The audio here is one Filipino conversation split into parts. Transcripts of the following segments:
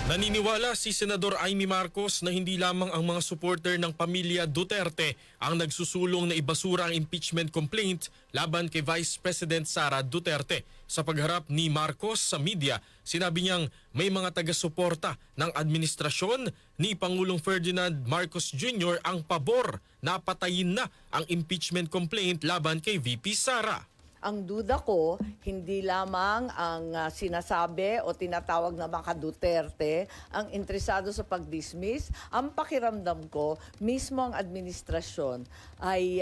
Naniniwala si Senador Amy Marcos na hindi lamang ang mga supporter ng pamilya Duterte ang nagsusulong na ibasura ang impeachment complaint laban kay Vice President Sara Duterte. Sa pagharap ni Marcos sa media, sinabi niyang may mga taga-suporta ng administrasyon ni Pangulong Ferdinand Marcos Jr. ang pabor na patayin na ang impeachment complaint laban kay VP Sara. Ang duda ko, hindi lamang ang sinasabi o tinatawag na mga Duterte ang interesado sa pag-dismiss. Ang pakiramdam ko, mismo ang administrasyon ay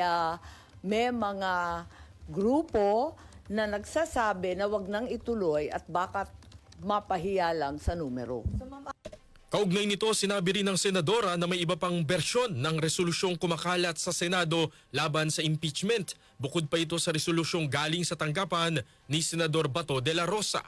may mga grupo na nagsasabi na wag nang ituloy at baka mapahiya lang sa numero. Kaugnay nito, sinabi rin ng senadora na may iba pang bersyon ng resolusyong kumakalat sa Senado laban sa impeachment. Bukod pa ito sa resolusyong galing sa tanggapan ni Senador Bato de la Rosa.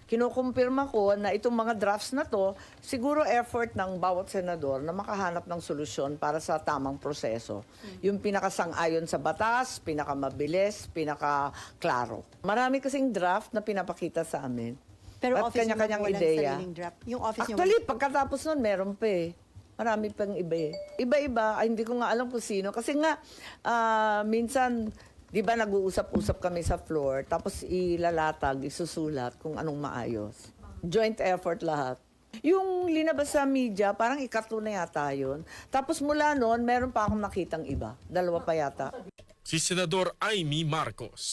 Kinukumpirma ko na itong mga drafts na to, siguro effort ng bawat senador na makahanap ng solusyon para sa tamang proseso. Yung pinakasang-ayon sa batas, pinakamabilis, pinakaklaro. Marami kasing draft na pinapakita sa amin. Pero At office niyo kanya-kanyang walang ideya. sariling draft. Yung office niyo Actually, pagkatapos nun, meron pa eh. Marami pang iba eh. Iba-iba, ay, hindi ko nga alam kung sino. Kasi nga, minsan, di ba nag-uusap-usap kami sa floor, tapos ilalatag, isusulat kung anong maayos. Joint effort lahat. Yung linabas sa media, parang ikatlo na yata yun. Tapos mula noon, meron pa akong nakitang iba. Dalawa pa yata. Si Senador Amy Marcos.